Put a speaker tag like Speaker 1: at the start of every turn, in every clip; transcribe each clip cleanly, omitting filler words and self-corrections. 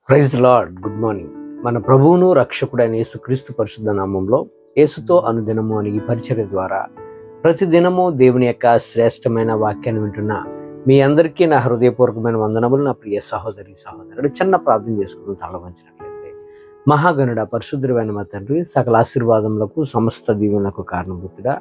Speaker 1: Praise the Lord. Good morning. మన ప్రభువును రక్షకుడైన యేసుక్రీస్తు పరిశుద్ధ నామంలో యేసుతో అనుదినము అనే ఈ పరిచర్య ద్వారా ప్రతిదినము దేవుని యొక్క శ్రేష్టమైన వాక్యాన్ని వింటున్న మీ అందరికీ నా హృదయపూర్వకమైన వందనములు. నా ప్రియ సహోదరి సహోదరుడు, చిన్న ప్రార్థన చేసుకుని తల వంచినట్లయితే. మహాగణుడ పరిశుద్ధుడైన మా తండ్రి, సకల ఆశీర్వాదములకు సమస్త దీవెనలకు కారణభూతుడా,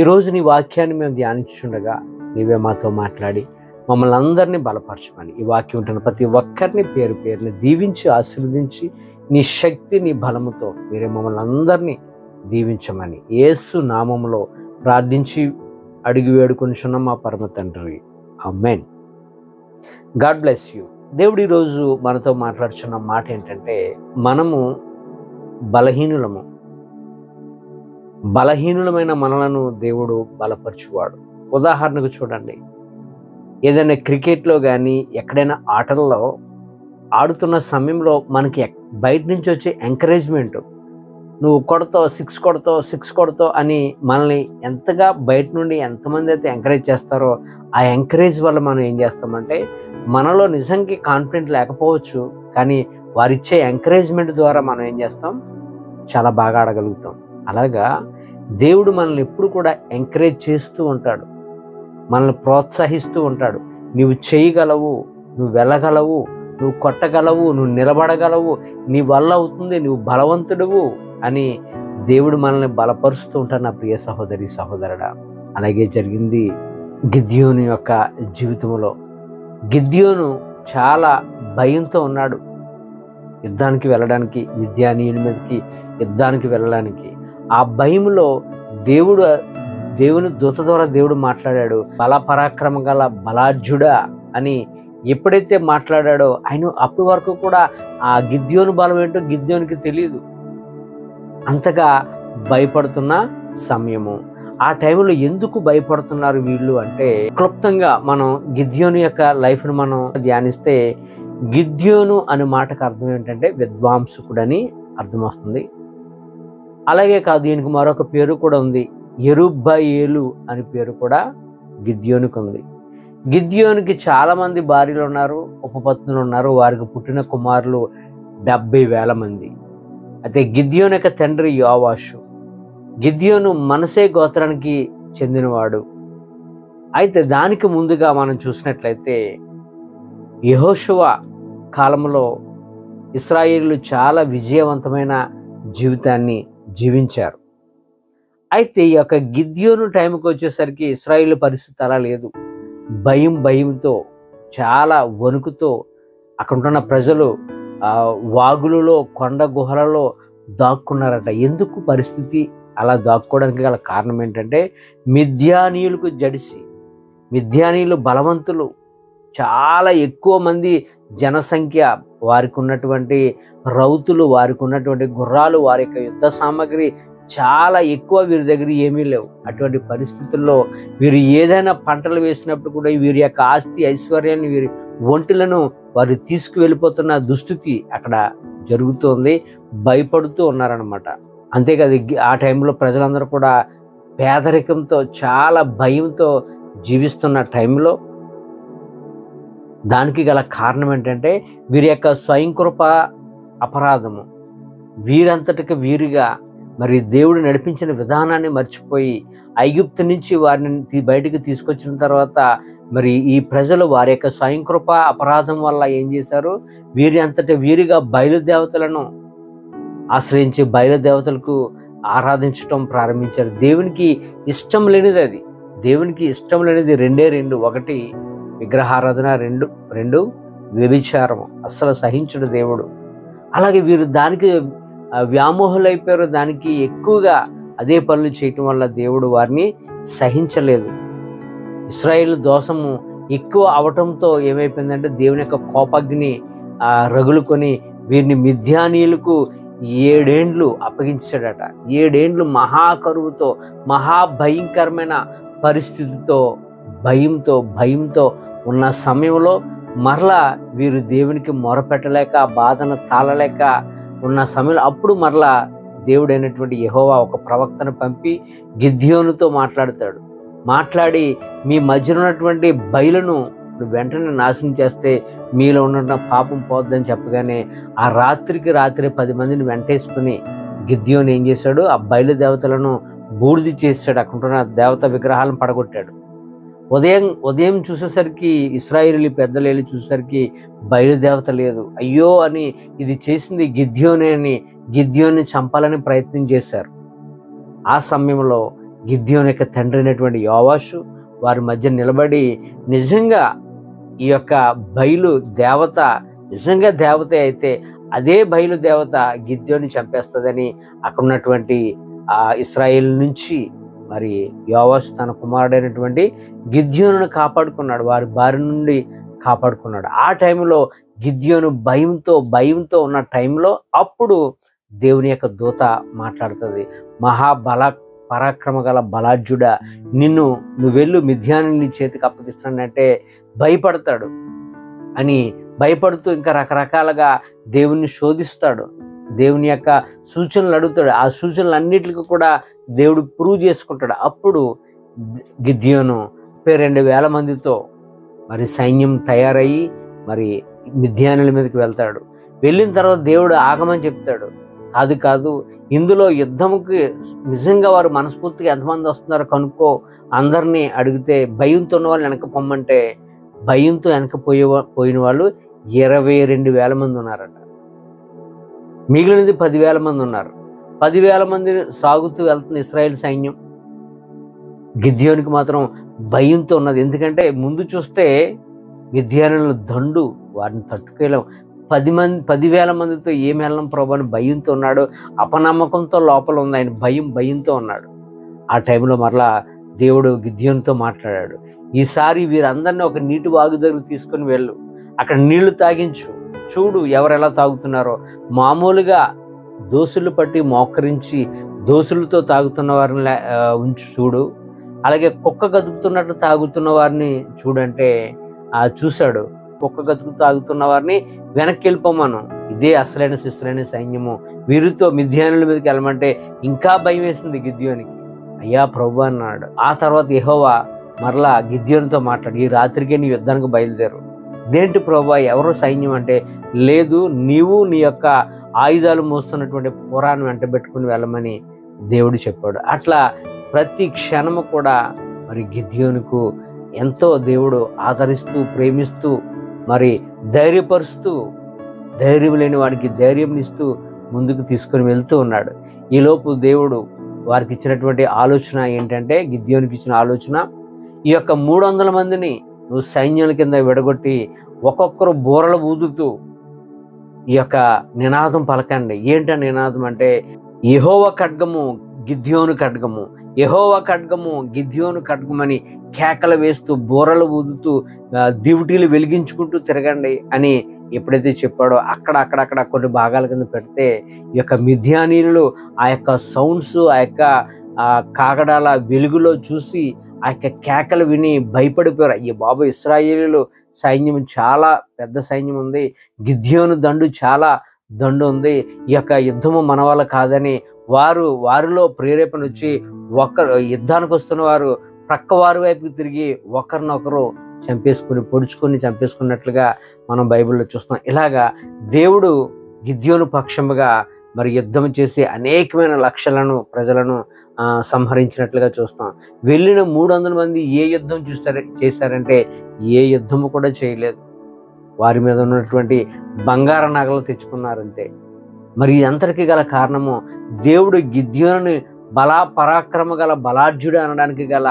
Speaker 1: ఈరోజు నీ వాక్యాన్ని మేము ధ్యానించుండగా నీవే మాతో మాట్లాడి మమ్మల్ని అందరినీ బలపరచమని, ఈ వాక్యం ఉంటున్న ప్రతి ఒక్కరిని పేరు పేరుని దీవించి ఆశీర్వదించి నీ శక్తి నీ బలముతో మీరే మమ్మల్ని అందరినీ దీవించమని యేసు నామములో ప్రార్థించి అడిగి వేడుకొనిచున్న మా పరమ తండ్రి, ఆమేన్. God bless you. దేవుడు ఈరోజు మనతో మాట్లాడుచున్న మాట ఏంటంటే, మనము బలహీనులమైన మనలను దేవుడు బలపరచువాడు. ఉదాహరణకు చూడండి, ఏదైనా క్రికెట్లో కానీ ఎక్కడైనా ఆటల్లో ఆడుతున్న సమయంలో మనకి బయట నుంచి వచ్చే ఎంకరేజ్మెంట్, నువ్వు సిక్స్ కొడతావు అని మనల్ని ఎంతగా బయట నుండి ఎంతమంది అయితే ఎంకరేజ్ చేస్తారో, ఆ ఎంకరేజ్ వల్ల మనం ఏం చేస్తామంటే, మనలో నిజంగా కాన్ఫిడెంట్ లేకపోవచ్చు, కానీ వారిచ్చే ఎంకరేజ్మెంట్ ద్వారా మనం ఏం చేస్తాం, చాలా బాగా ఆడగలుగుతాం. అలాగా దేవుడు మనల్ని ఎప్పుడు కూడా ఎంకరేజ్ చేస్తూ ఉంటాడు, మనల్ని ప్రోత్సహిస్తూ ఉంటాడు. నువ్వు చేయగలవు, నువ్వు వెళ్ళగలవు, నువ్వు కొట్టగలవు, నువ్వు నిలబడగలవు, నీ వల్ల అవుతుంది, నువ్వు బలవంతుడువు అని దేవుడు మనల్ని బలపరుస్తూ ఉంటాడు. నా ప్రియ సహోదరి సహోదరుడా, అలాగే జరిగింది గిద్యోను యొక్క జీవితంలో. గిద్యోను చాలా భయంతో ఉన్నాడు యుద్ధానికి వెళ్ళడానికి, మిద్యానీయుల మీదకి యుద్ధానికి వెళ్ళడానికి. ఆ భయంలో దేవుని దూత ద్వారా దేవుడు మాట్లాడాడు. బలపరాక్రమ గల బలాఢ్యుడా అని ఎప్పుడైతే మాట్లాడాడో, ఆయన అప్పటి వరకు కూడా ఆ గిద్యోను బలం ఏంటో గిద్యోనికి తెలియదు. అంతగా భయపడుతున్న సమయము. ఆ టైంలో ఎందుకు భయపడుతున్నారు వీళ్ళు అంటే, క్లుప్తంగా మనం గిద్యోను యొక్క లైఫ్ను మనం ధ్యానిస్తే, గిద్యోను అనే మాటకు అర్థం ఏంటంటే విద్వాంసుకుడని అర్థం వస్తుంది. అలాగే కాదు, దీనికి మరొక పేరు కూడా ఉంది, యెరుబ్బయలు అని పేరు కూడా గిద్యోనుకు ఉంది. గిద్యోనుకి చాలా మంది భార్యలు ఉన్నారు, ఉపపత్నులు ఉన్నారు. వారికి పుట్టిన కుమారులు 70,000 మంది. అయితే గిద్యోను యొక్క తండ్రి యోవాషు. గిద్యోను మనసే గోత్రానికి చెందినవాడు. అయితే దానికి ముందుగా మనం చూసినట్లయితే, యెహోషువ కాలంలో ఇశ్రాయేలీయులు చాలా విజయవంతమైన జీవితాన్ని జీవించారు. అయితే ఈ యొక్క గిద్యోను టైంకి వచ్చేసరికి ఇశ్రాయేలు పరిస్థితి అలా లేదు. భయంతో, చాలా వణుకుతో అక్కడ ఉంటున్న ప్రజలు వాగులలో, కొండ గుహలలో దాక్కున్నారట. ఎందుకు పరిస్థితి అలా దాక్కోవడానికి గల కారణం ఏంటంటే, మిద్యానీయులకు జడిసి, మిద్యానీయులు బలవంతులు, చాలా ఎక్కువ మంది జనసంఖ్య, వారికి ఉన్నటువంటి రౌతులు, వారికి ఉన్నటువంటి గుర్రాలు, వారి యొక్క యుద్ధ సామాగ్రి చాలా ఎక్కువ, వీరి దగ్గర ఏమీ లేవు. అటువంటి పరిస్థితుల్లో వీరు ఏదైనా పంటలు వేసినప్పుడు కూడా వీరి యొక్క ఆస్తి ఐశ్వర్యాన్ని, వీరి ఒంటిలను వారు తీసుకువెళ్ళిపోతున్న దుస్థితి అక్కడ జరుగుతోంది. భయపడుతూ ఉన్నారనమాట. అంతేకాదు, ఆ టైంలో ప్రజలందరూ కూడా పేదరికంతో, చాలా భయంతో జీవిస్తున్న టైంలో, దానికి గల కారణం ఏంటంటే వీరి యొక్క స్వయంకృప అపరాధము. వీరంతటికి వీరుగా మరి దేవుడు నడిపించిన విధానాన్ని మర్చిపోయి, ఐగుప్తు నుంచి వారిని బయటికి తీసుకొచ్చిన తర్వాత మరి ఈ ప్రజలు వారి యొక్క స్వయంకృప అపరాధం వల్ల ఏం చేశారు, వీరి అంతటి వీరిగా బయలుదేవతలను ఆశ్రయించి బయలుదేవతలకు ఆరాధించటం ప్రారంభించారు. దేవునికి ఇష్టం లేనిది అది. దేవునికి ఇష్టం లేనిది రెండు. ఒకటి విగ్రహారాధన, రెండు వ్యభిచారం. అస్సలు సహించడు దేవుడు. అలాగే వీరు దానికి వ్యామోహులైపోయారు. దానికి ఎక్కువగా అదే పనులు చేయటం వల్ల దేవుడు వారిని సహించలేదు. ఇశ్రాయేలు దోషము ఎక్కువ అవటంతో ఏమైపోయిందంటే, దేవుని యొక్క కోపగ్ని రగులుకొని వీరిని మిద్యానీయులకు 7 ఏండ్లు అప్పగించాడట. 7 ఏండ్లు మహాకరువుతో, మహాభయంకరమైన పరిస్థితితో, భయంతో ఉన్న సమయంలో మరలా వీరు దేవునికి మొరపెట్టలేక, బాధను తాళలేక ఉన్న సమయంలో, అప్పుడు మరలా దేవుడైనటువంటి యెహోవా ఒక ప్రవక్తను పంపి గిద్యోనుతో మాట్లాడి, మీ మధ్య ఉన్నటువంటి బయలును నువ్వు వెంటనే నాశనం చేస్తే మీలో ఉన్న పాపం పోద్దని చెప్పగానే ఆ రాత్రికి రాత్రి 10 మందిని వెంటేసుకుని గిద్యోను ఏం చేశాడు, ఆ బయలుదేవతలను బూడిద చేశాడు. అక్కడున్న దేవత విగ్రహాలను పడగొట్టాడు. ఉదయం చూసేసరికి ఇశ్రాయేలు పెద్దలు వెళ్ళి చూసేసరికి బయలుదేవత లేదు. అయ్యో అని ఇది చేసింది గిద్యోనే అని గిద్యోన్ని చంపాలని ప్రయత్నం చేశారు. ఆ సమయంలో గిద్యోను యొక్క తండ్రి అయినటువంటి యోవాషు వారి మధ్య నిలబడి నిజంగా ఈ యొక్క బయలు దేవత నిజంగా దేవత అయితే అదే బయలు దేవత గిద్యోని చంపేస్తుందని అక్కడ ఉన్నటువంటి ఇశ్రాయేలు నుంచి మరి యోవాషు తన కుమారుడైనటువంటి గిద్యోనును కాపాడుకున్నాడు, వారి బారి నుండి కాపాడుకున్నాడు. ఆ టైంలో గిద్యోను భయంతో ఉన్న టైంలో అప్పుడు దేవుని యొక్క దూత మాట్లాడుతుంది, పరాక్రమ గల బలాఢ్యుడా, నువ్వు వెళ్ళు, మిద్యాను నీ చేతికి అప్పగిస్తానంటే భయపడతాడు. అని భయపడుతూ ఇంకా రకరకాలుగా దేవుణ్ణి శోధిస్తాడు, దేవుని యొక్క సూచనలు అడుగుతాడు. ఆ సూచనలన్నిటికీ కూడా దేవుడు ప్రూవ్ చేసుకుంటాడు. అప్పుడు గిద్యోను 2,000 మందితో మరి సైన్యం తయారయ్యి మరి మిద్యానుల మీదకి వెళ్తాడు. వెళ్ళిన తర్వాత దేవుడు ఆగమని చెప్తాడు, కాదు ఇందులో యుద్ధముకి నిజంగా వారు మనస్ఫూర్తిగా ఎంతమంది వస్తున్నారో కనుక్కో, అందరినీ అడిగితే భయంతో ఉన్న వాళ్ళు వెనక పొమ్మంటే భయంతో పోయిన వాళ్ళు 22,000 మంది ఉన్నారట. మిగిలినది 10,000 మంది ఉన్నారు. 10,000 మంది సాగుతూ వెళ్తున్న ఇశ్రాయేల్ సైన్యం గిద్యోనికి మాత్రం భయంతో ఉన్నది. ఎందుకంటే ముందు చూస్తే మిద్యానుల దండు, వారిని తట్టుకోలేం, 10,000 మందితో ఏమి వెళ్ళం ప్రభు అని భయంతో ఉన్నాడు. అపనమ్మకంతో లోపల ఉంది, ఆయన భయంతో ఉన్నాడు. ఆ టైంలో మరలా దేవుడు గిద్యోనుతో మాట్లాడాడు, ఈసారి వీరందరినీ ఒక నీటి వాగు దగ్గర తీసుకొని వెళ్ళు, అక్కడ నీళ్లు తాగించు, చూడు ఎవరు ఎలా తాగుతున్నారో. మామూలుగా దోసులు పట్టి మోకరించి దోసులతో తాగుతున్న వారిని ఉంచి చూడు, అలాగే కుక్క గదుకుతున్నట్టు తాగుతున్న వారిని చూడంటే చూశాడు. కుక్క గదుకు తాగుతున్న వారిని వెనక్కి వెళ్ళిపోమను, ఇదే అసలైన శిస్తులైన సైన్యము, వీరితో మిద్యానుల మీదకి వెళ్ళమంటే ఇంకా భయం వేసింది గిద్యోనికి. అయ్యా ప్రభు అన్నాడు. ఆ తర్వాత యెహోవా మరలా గిద్యోనుతో మాట్లాడు, ఈ రాత్రికే నీ యుద్ధానికి బయలుదేరు. దేంటి ప్రభు, ఎవరో సైన్యం అంటే, లేదు నీవు నీ యొక్క ఆయుధాలు మోస్తున్నటువంటి పురాన్ని వెంట పెట్టుకుని వెళ్ళమని దేవుడు చెప్పాడు. అట్లా ప్రతి క్షణము కూడా మరి గిద్యోనుకు ఎంతో దేవుడు ఆదరిస్తూ ప్రేమిస్తూ మరి ధైర్యపరుస్తూ, ధైర్యం లేని వాడికి ధైర్యం ఇస్తూ ముందుకు తీసుకొని వెళ్తూ ఉన్నాడు. ఈలోపు దేవుడు వారికి ఇచ్చినటువంటి ఆలోచన ఏంటంటే, గిద్యోనికి ఇచ్చిన ఆలోచన, ఈ యొక్క 300 మందిని నువ్వు సైన్యాల కింద విడగొట్టి ఒక్కొక్కరు బూరలు ఊదుతూ ఈ యొక్క నినాదం పలకండి. ఏంట నినాదం అంటే, యెహోవా ఖడ్గము గిద్యోను ఖడ్గము, యెహోవా ఖడ్గము గిద్యోను ఖడ్గమని కేకలు వేస్తూ బూరలు ఊదుతూ దివిటీలు వెలిగించుకుంటూ తిరగండి అని ఎప్పుడైతే చెప్పాడో అక్కడక్కడ కొన్ని భాగాల కింద పెడితే ఈ యొక్క మిద్యానీయులు ఆ యొక్క సౌండ్స్, ఆ యొక్క కాగడాల వెలుగులో చూసి ఆ యొక్క కేకలు విని భయపడిపోయారు. అయ్యో బాబు, ఇశ్రాయేలీయులు సైన్యం చాలా పెద్ద సైన్యం ఉంది, గిద్యోను చాలా దండు ఉంది, ఈ యొక్క యుద్ధము మన వల్ల కాదని వారిలో ప్రేరేపణ వచ్చి యుద్ధానికి వస్తున్న వారు ప్రక్క వారి వైపుకి తిరిగి ఒకరినొకరు పొడుచుకొని చంపేసుకున్నట్లుగా మనం బైబిల్లో చూస్తున్నాం. ఇలాగా దేవుడు గిద్యోను పక్షముగా మరి యుద్ధం చేసి అనేకమైన లక్షలను ప్రజలను సంహరించినట్లుగా చూస్తాం. వెళ్ళిన 300 మంది ఏ యుద్ధం చేశారంటే ఏ యుద్ధము కూడా చేయలేదు. వారి మీద ఉన్నటువంటి బంగారు నగలు తెచ్చుకున్నారంతే. మరి ఇదంతటికీ గల కారణము దేవుడు గిద్యోనుని పరాక్రమ గల బలాఢ్యుడు అనడానికి గల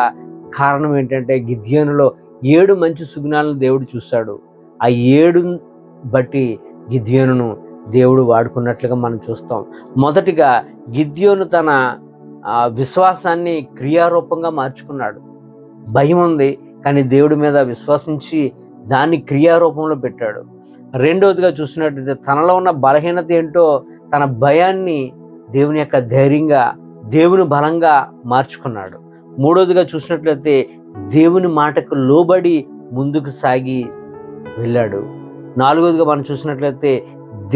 Speaker 1: కారణం ఏంటంటే, గిద్యోనులో 7 మంచి సుగుణాలను దేవుడు చూశాడు. ఆ 7 బట్టి గిద్యోనును దేవుడు వాడుకున్నట్లుగా మనం చూస్తాం. మొదటిగా గిద్యోను తన విశ్వాసాన్ని క్రియారూపంగా మార్చుకున్నాడు. భయం ఉంది, కానీ దేవుడి మీద విశ్వసించి దాన్ని క్రియారూపంలో పెట్టాడు. రెండవదిగా చూసినట్లయితే తనలో ఉన్న బలహీనత ఏంటో, తన భయాన్ని దేవుని యొక్క ధైర్యంగా, దేవుని బలంగా మార్చుకున్నాడు. మూడవదిగా చూసినట్లయితే దేవుని మాటకు లోబడి ముందుకు సాగి వెళ్ళాడు. నాలుగవదిగా మనం చూసినట్లయితే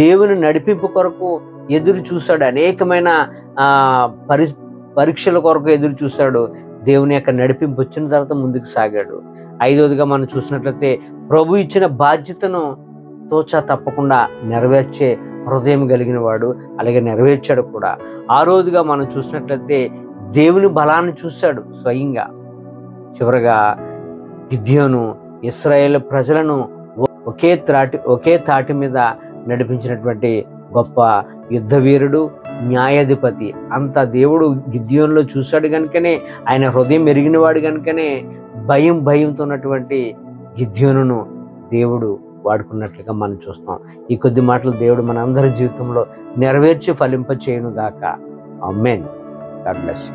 Speaker 1: దేవుని నడిపింపు కొరకు ఎదురు చూశాడు. అనేకమైన పరీక్షల కొరకు ఎదురు చూశాడు. దేవుని యొక్క నడిపింపు వచ్చిన తర్వాత ముందుకు సాగాడు. ఐదవదిగా మనం చూసినట్లయితే ప్రభు ఇచ్చిన బాధ్యతను తోచా తప్పకుండా నెరవేర్చే హృదయం కలిగిన వాడు, అలాగే నెరవేర్చాడు కూడా. ఆరోదిగా మనం చూసినట్లయితే దేవుని బలాన్ని చూశాడు స్వయంగా. చివరగా గిద్యోను ఇశ్రాయేలు ప్రజలను ఒకే తాటి మీద నడిపించినటువంటి గొప్ప యుద్ధ వీరుడు, న్యాయాధిపతి. అంత దేవుడు గిద్యోనులో చూశాడు కనుకనే, ఆయన హృదయం ఎరిగినవాడు కనుకనే భయంతో ఉన్నటువంటి గిద్యోనును దేవుడు వాడుకున్నట్లుగా మనం చూస్తాం. ఈ కొద్ది మాటలు దేవుడు మన అందరి జీవితంలో నెరవేర్చి ఫలింప చేయును గాక. ఆమేన్. God bless you.